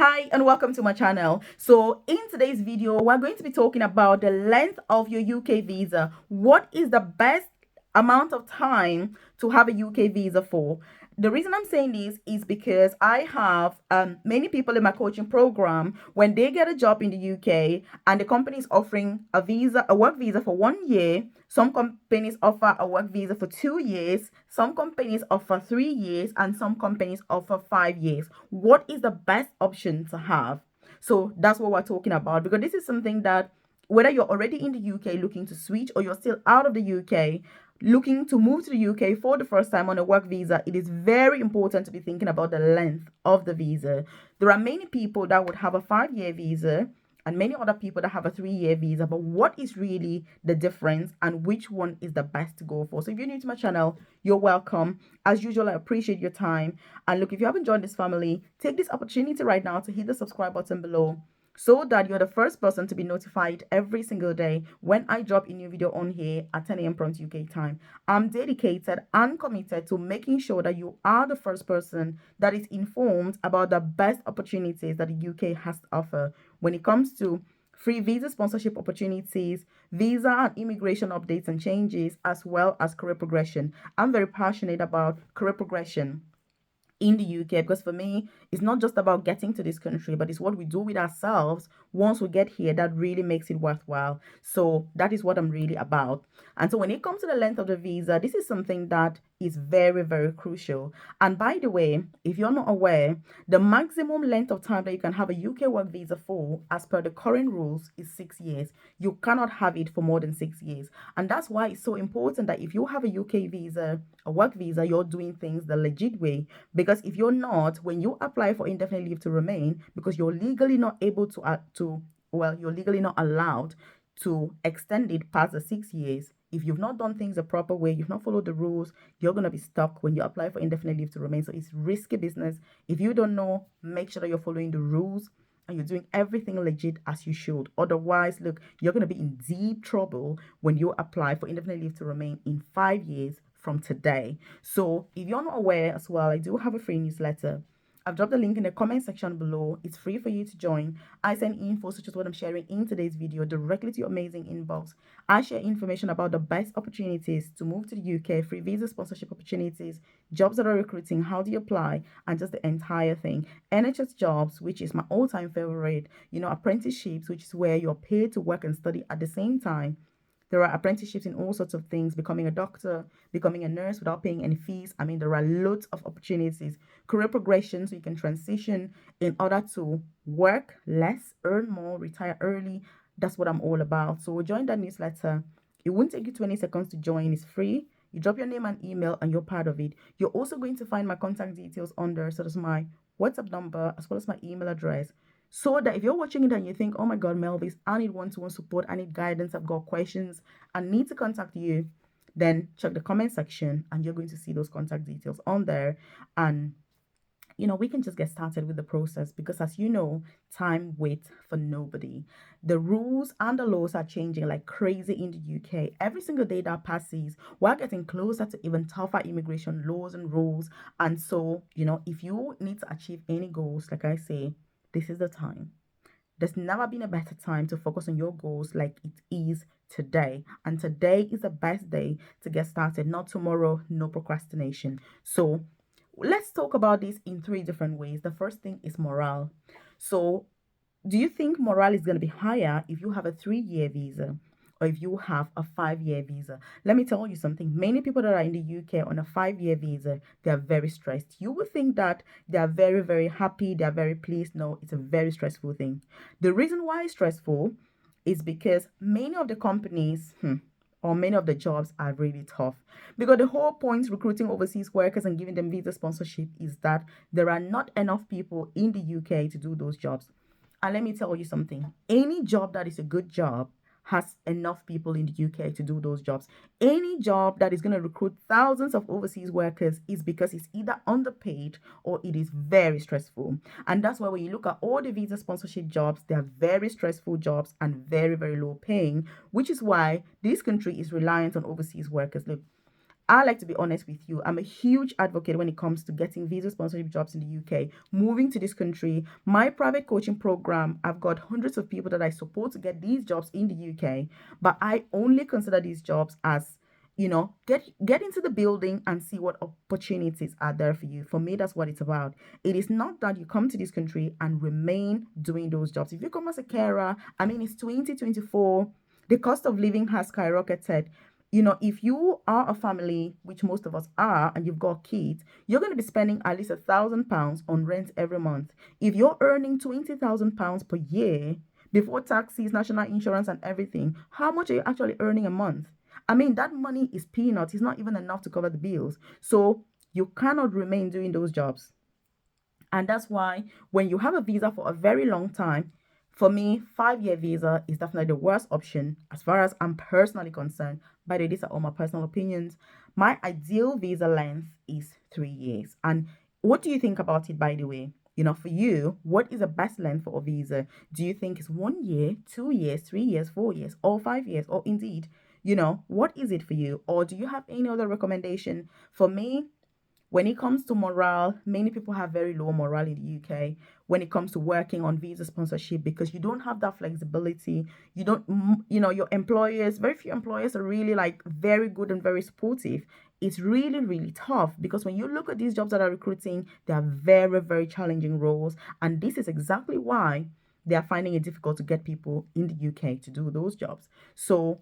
Hi and welcome to my channel. So in today's video, we're going to be talking about the length of your UK visa. What is the best amount of time to have a UK visa for? The reason I'm saying this is because I have many people in my coaching program. When they get a job in the UK and the company is offering a work visa for 1 year, some companies offer a work visa for 2 years, some companies offer 3 years, and some companies offer 5 years. What is the best option to have? So that's what we're talking about, because this is something that whether you're already in the UK looking to switch or you're still out of the UK looking to move to the UK for the first time on a work visa, it is very important to be thinking about the length of the visa. There are many people that would have a 5 year visa and many other people that have a 3 year visa, but what is really the difference and which one is the best to go for? So if you're new to my channel, you're welcome. As usual, I appreciate your time. And look, if you haven't joined this family, take this opportunity right now to hit the subscribe button below so that you're the first person to be notified every single day when I drop a new video on here at 10 a.m. prompt UK time. I'm dedicated and committed to making sure that you are the first person that is informed about the best opportunities that the UK has to offer when it comes to free visa sponsorship opportunities, visa and immigration updates and changes, as well as career progression. I'm very passionate about career progression in the UK, because for me, it's not just about getting to this country, but it's what we do with ourselves once we get here that really makes it worthwhile. So that is what I'm really about. And so when it comes to the length of the visa, this is something that is very, very crucial. And by the way, if you're not aware, the maximum length of time that you can have a UK work visa for, as per the current rules, is 6 years. You cannot have it for more than 6 years. And that's why it's so important that if you have a UK visa, a work visa, you're doing things the legit way. Because if you're not, when you apply for indefinite leave to remain, because you're legally not able you're legally not allowed to extend it past the 6 years. If you've not done things the proper way, you've not followed the rules, you're going to be stuck when you apply for indefinite leave to remain. So it's risky business. If you don't know, make sure that you're following the rules and you're doing everything legit as you should. Otherwise, look, you're going to be in deep trouble when you apply for indefinite leave to remain in 5 years from today. So if you're not aware as well, I do have a free newsletter. I've dropped the link in the comment section below. It's free for you to join. I send info such as what I'm sharing in today's video directly to your amazing inbox. I share information about the best opportunities to move to the UK, free visa sponsorship opportunities, jobs that are recruiting, how do you apply, and just the entire thing. NHS jobs, which is my all-time favorite, apprenticeships, which is where you're paid to work and study at the same time. There are apprenticeships in all sorts of things, becoming a doctor, becoming a nurse without paying any fees. I mean, there are loads of opportunities. Career progression, so you can transition in order to work less, earn more, retire early. That's what I'm all about. So join that newsletter. It won't take you 20 seconds to join. It's free. You drop your name and email and you're part of it. You're also going to find my contact details under, so there's my WhatsApp number as well as my email address, so that if you're watching it and you think, oh my God, Melvis, I need one-to-one support, I need guidance, I've got questions, I need to contact you, then check the comment section and you're going to see those contact details on there. And we can just get started with the process, because as you know, time waits for nobody. The rules and the laws are changing like crazy in the UK. Every single day that passes, we're getting closer to even tougher immigration laws and rules. And so, if you need to achieve any goals, like I say, this is the time. There's never been a better time to focus on your goals like it is today. And today is the best day to get started, not tomorrow, no procrastination. So let's talk about this in three different ways. The first thing is morale. So, do you think morale is going to be higher if you have a 3 year visa or if you have a 5 year visa? Let me tell you something. Many people that are in the UK on a 5 year visa, they are very stressed. You would think that they are very, very happy, they are very pleased. No, it's a very stressful thing. The reason why it's stressful is because many of the companies, or many of the jobs are really tough, because the whole point recruiting overseas workers and giving them visa sponsorship is that there are not enough people in the UK to do those jobs. And let me tell you something, any job that is a good job has enough people in the UK to do those jobs. Any job that is going to recruit thousands of overseas workers is because it's either underpaid or it is very stressful. And that's why when you look at all the visa sponsorship jobs, they are very stressful jobs and very, very low paying, which is why this country is reliant on overseas workers. Look, I like to be honest with you. I'm a huge advocate when it comes to getting visa sponsorship jobs in the UK. Moving to this country, my private coaching program, I've got hundreds of people that I support to get these jobs in the UK, but I only consider these jobs as, get into the building and see what opportunities are there for you. For me, that's what it's about. It is not that you come to this country and remain doing those jobs. If you come as a carer, I mean, it's 2024. The cost of living has skyrocketed. If you are a family, which most of us are, and you've got kids, you're going to be spending at least £1,000 on rent every month. If you're earning £20,000 per year before taxes, national insurance, and everything, how much are you actually earning a month? I mean, that money is peanuts. It's not even enough to cover the bills. So you cannot remain doing those jobs. And that's why when you have a visa for a very long time, for me, 5-year visa is definitely the worst option as far as I'm personally concerned. By the way, these are all my personal opinions. My ideal visa length is 3 years. And what do you think about it, by the way? For you, what is the best length for a visa? Do you think it's 1 year, 2 years, 3 years, 4 years, or 5 years, or indeed, what is it for you? Or do you have any other recommendation? For me, when it comes to morale, many people have very low morale in the UK when it comes to working on visa sponsorship because you don't have that flexibility. You don't, your employers, very few employers are really like very good and very supportive. It's really, really tough because when you look at these jobs that are recruiting, they are very, very challenging roles. And this is exactly why they are finding it difficult to get people in the UK to do those jobs. So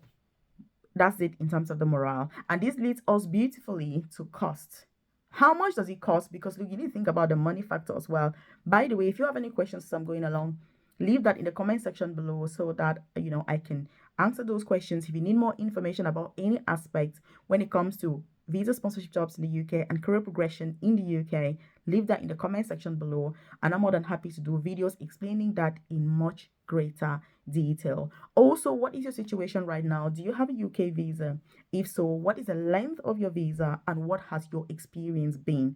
that's it in terms of the morale. And this leads us beautifully to cost. How much does it cost? Because look, you need to think about the money factor as well. By the way, if you have any questions as I'm going along, leave that in the comment section below so that I can answer those questions. If you need more information about any aspect when it comes to visa sponsorship jobs in the UK and career progression in the UK, leave that in the comment section below, and I'm more than happy to do videos explaining that in much greater detail. Also, what is your situation right now? Do you have a UK visa? If so, what is the length of your visa and what has your experience been?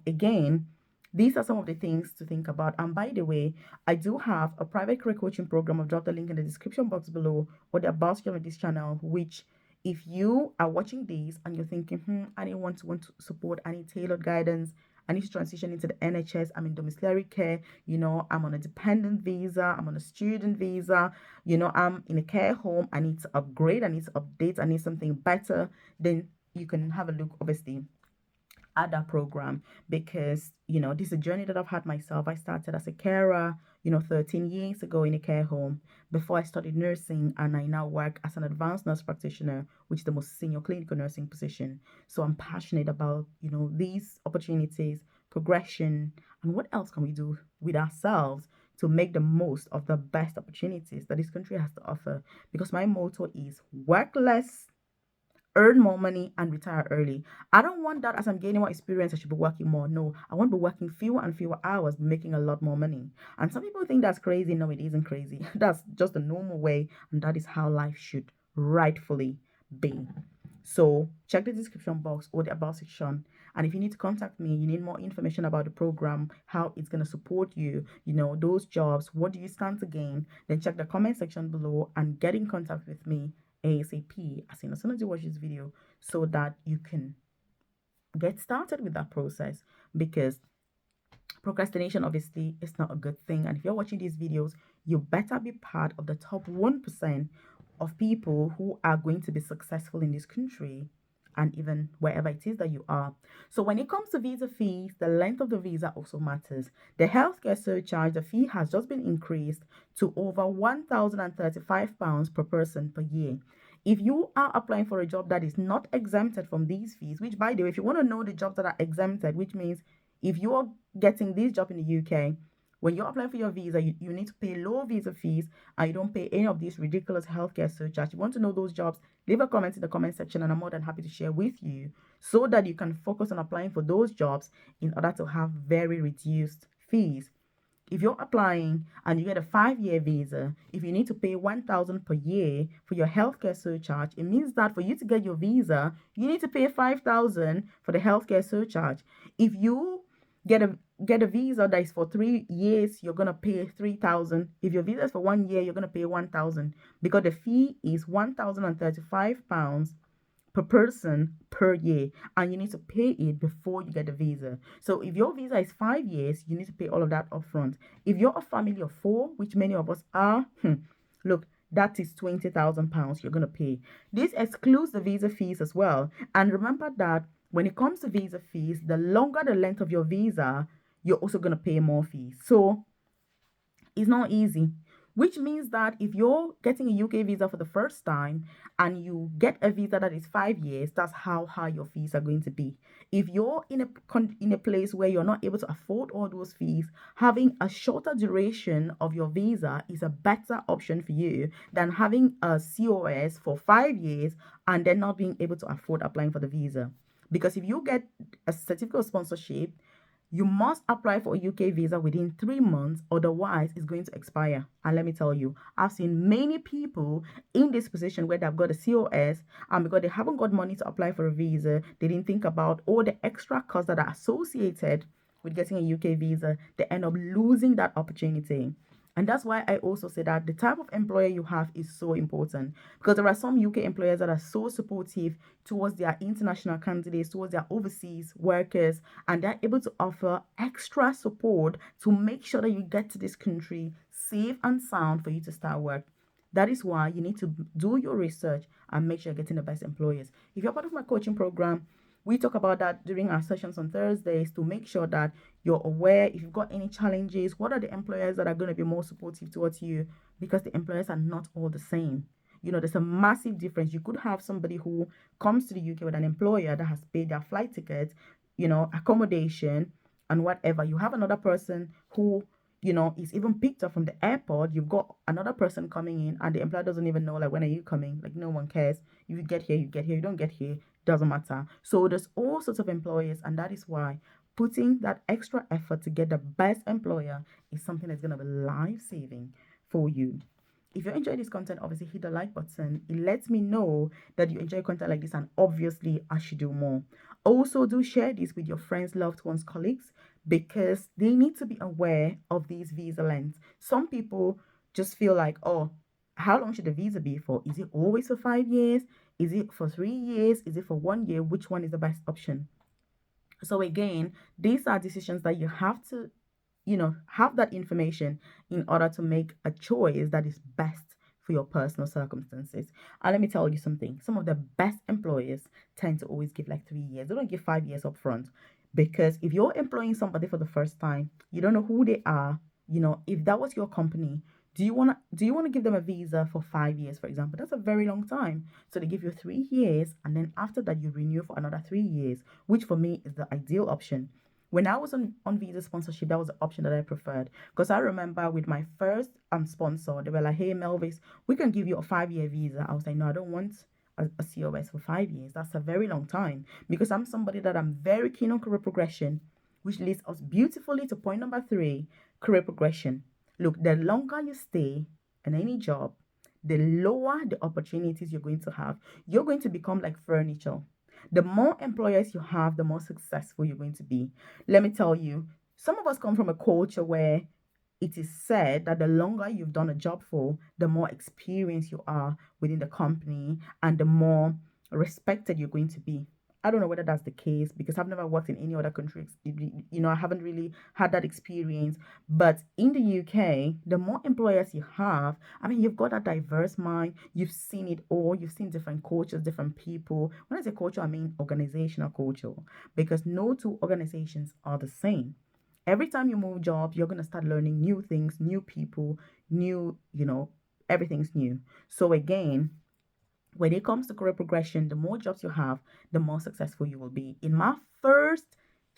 Again, these are some of the things to think about. And by the way, I do have a private career coaching program. I've dropped the link in the description box below or the about section of this channel, which if you are watching these and you're thinking, I didn't want to support, I need tailored guidance, I need to transition into the NHS, I'm in domiciliary care, I'm on a dependent visa, I'm on a student visa, I'm in a care home, I need to upgrade, I need to update, I need something better, then you can have a look, obviously, at that program because this is a journey that I've had myself. I started as a carer 13 years ago in a care home before I studied nursing, and I now work as an advanced nurse practitioner, which is the most senior clinical nursing position. So I'm passionate about these opportunities, progression, and what else can we do with ourselves to make the most of the best opportunities that this country has to offer, because my motto is work less, earn more money, and retire early. I don't want that as I'm gaining more experience, I should be working more. No, I want to be working fewer and fewer hours, but making a lot more money. And some people think that's crazy. No, it isn't crazy. That's just the normal way, and that is how life should rightfully be. So check the description box or the about section. And if you need to contact me, you need more information about the program, how it's going to support you, those jobs, what do you stand to gain, then check the comment section below and get in contact with me ASAP, as soon as you watch this video, so that you can get started with that process, because procrastination obviously is not a good thing. And if you're watching these videos, you better be part of the top 1% of people who are going to be successful in this country and even wherever it is that you are. So when it comes to visa fees, the length of the visa also matters. The healthcare surcharge, the fee has just been increased to over £1,035 per person per year. If you are applying for a job that is not exempted from these fees, which by the way, if you want to know the jobs that are exempted, which means if you are getting this job in the UK, when you're applying for your visa, you need to pay low visa fees and you don't pay any of these ridiculous healthcare surcharge. You want to know those jobs, leave a comment in the comment section and I'm more than happy to share with you so that you can focus on applying for those jobs in order to have very reduced fees. If you're applying and you get a 5-year visa, if you need to pay £1,000 per year for your healthcare surcharge, it means that for you to get your visa, you need to pay £5,000 for the healthcare surcharge. If you get a visa that is for 3 years, you're gonna pay £3,000. If your visa is for 1 year, you're gonna pay £1,000 because the fee is £1,035 per person per year, and you need to pay it before you get the visa. So if your visa is 5 years, you need to pay all of that upfront. If you're a family of four, which many of us are, look, that is £20,000 you're gonna pay. This excludes the visa fees as well. And remember that when it comes to visa fees, the longer the length of your visa, you're also gonna pay more fees. So it's not easy, which means that if you're getting a UK visa for the first time and you get a visa that is 5 years, that's how high your fees are going to be. If you're in a place where you're not able to afford all those fees, having a shorter duration of your visa is a better option for you than having a COS for 5 years and then not being able to afford applying for the visa. Because if you get a certificate of sponsorship, you must apply for a UK visa within 3 months, otherwise, it's going to expire. And let me tell you, I've seen many people in this position where they've got a COS, and because they haven't got money to apply for a visa, they didn't think about all the extra costs that are associated with getting a UK visa. They end up losing that opportunity. And that's why I also say that the type of employer you have is so important, because there are some UK employers that are so supportive towards their international candidates, towards their overseas workers, and they're able to offer extra support to make sure that you get to this country safe and sound for you to start work. That is why you need to do your research and make sure you're getting the best employers. If you're part of my coaching program, we talk about that during our sessions on Thursdays to make sure that you're aware if you've got any challenges, what are the employers that are going to be more supportive towards you, because the employers are not all the same. There's a massive difference. You could have somebody who comes to the UK with an employer that has paid their flight ticket, accommodation and whatever. You have another person who is even picked up from the airport. You've got another person coming in and the employer doesn't even know, like, when are you coming? Like, no one cares. If you get here, you get here. You don't get here, doesn't matter. So there's all sorts of employers, and that is why putting that extra effort to get the best employer is something that's going to be life-saving for you. If you enjoy this content, obviously hit the like button. It lets me know that you enjoy content like this, and obviously I should do more. Also, do share this with your friends, loved ones, colleagues, because they need to be aware of these visa lengths. Some people just feel like, oh, how long should the visa be for? Is it always for 5 years? Is it for 3 years? Is it for 1 year? Which one is the best option? So again, these are decisions that you have to, have that information in order to make a choice that is best for your personal circumstances. And let me tell you something. Some of the best employers tend to always give like 3 years. They don't give 5 years up front. Because if you're employing somebody for the first time, you don't know who they are. If that was your company, do you want to give them a visa for 5 years, for example? That's a very long time. So they give you 3 years, and then after that you renew for another 3 years, which for me is the ideal option. When I was on visa sponsorship, that was the option that I preferred, because I remember with my first sponsor, they were like, hey Melvis, we can give you a 5-year visa. I was like, no, I don't want a COS for 5 years. That's a very long time, because I'm somebody that I'm very keen on career progression, which leads us beautifully to point number 3, career progression. Look, the longer you stay in any job, the lower the opportunities you're going to have. You're going to become like furniture. The more employers you have, the more successful you're going to be. Let me tell you, some of us come from a culture where it is said that the longer you've done a job for, the more experienced you are within the company and the more respected you're going to be. I don't know whether that's the case, because I've never worked in any other country. I haven't really had that experience. But in the UK, the more employers you have, I mean, you've got a diverse mind. You've seen it all. You've seen different cultures, different people. When I say culture, I mean organizational culture, because no two organizations are the same. Every time you move jobs, you're going to start learning new things, new people, new, everything's new. So again, when it comes to career progression, the more jobs you have, the more successful you will be. In my first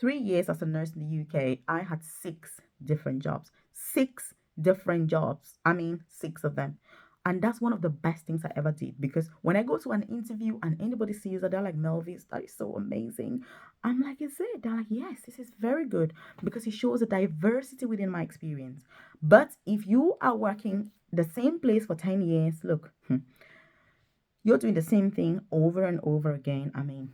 3 years as a nurse in the UK, I had 6 different jobs. 6 different jobs. I mean, 6 of them. And that's one of the best things I ever did, because when I go to an interview and anybody sees that, they're like, Melvis, that is so amazing. I'm like, is it? They're like, yes, this is very good, because it shows a diversity within my experience. But if you are working the same place for 10 years, look, you're doing the same thing over and over again. I mean,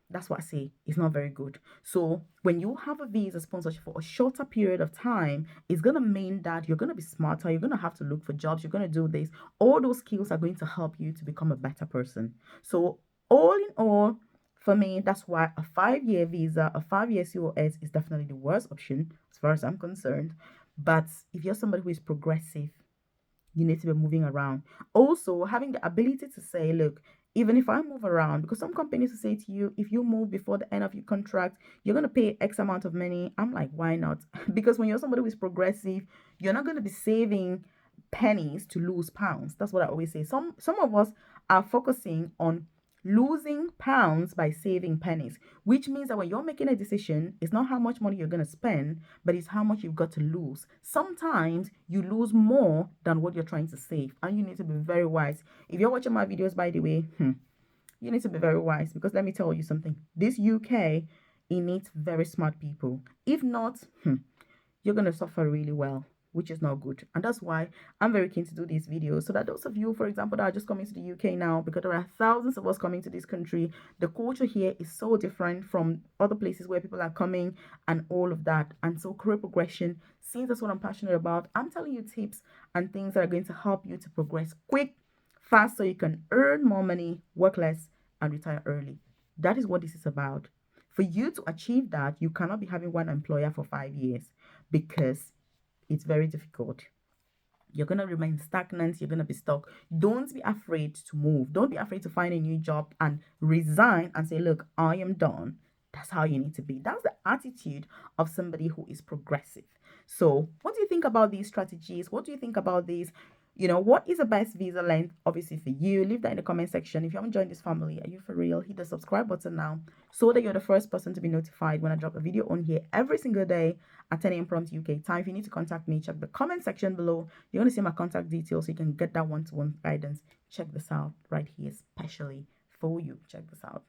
that's what I say. It's not very good. So when you have a visa sponsorship for a shorter period of time, it's going to mean that you're going to be smarter. You're going to have to look for jobs. You're going to do this. All those skills are going to help you to become a better person. So All in all, for me, that's why a 5 year visa, a 5 year COS is definitely the worst option as far as I'm concerned. But if you're somebody who is progressive, you need to be moving around. Also, having the ability to say, look, even if I move around, because some companies will say to you, if you move before the end of your contract, you're going to pay X amount of money. I'm like, why not? Because when you're somebody who is progressive, you're not going to be saving pennies to lose pounds. That's what I always say. Some of us are focusing on losing pounds by saving pennies, which means that when you're making a decision, it's not how much money you're going to spend, but it's how much you've got to lose. Sometimes you lose more than what you're trying to save, and you need to be very wise. If you're watching my videos, by the way, you need to be very wise, because let me tell you something, this UK, it needs very smart people. If not, you're going to suffer really well, which is not good. And that's why I'm very keen to do these videos, so that those of you, for example, that are just coming to the UK now, because there are thousands of us coming to this country, the culture here is so different from other places where people are coming and all of that. And so career progression, since that's what I'm passionate about, I'm telling you tips and things that are going to help you to progress quick, fast, so you can earn more money, work less, and retire early. That is what this is about. For you to achieve that, you cannot be having one employer for 5 years, because it's very difficult. You're going to remain stagnant. You're going to be stuck. Don't be afraid to move. Don't be afraid to find a new job and resign and say, look, I am done. That's how you need to be. That's the attitude of somebody who is progressive. So, what do you think about these strategies? What do you think about these? What is the best visa length, obviously, for you? Leave that in the comment section. If you haven't joined this family, are you for real? Hit the subscribe button now, so that you're the first person to be notified when I drop a video on here every single day at 10 a.m. prompt UK time. If you need to contact me, check the comment section below. You're going to see my contact details, so you can get that one-to-one guidance. Check this out right here, especially for you. Check this out.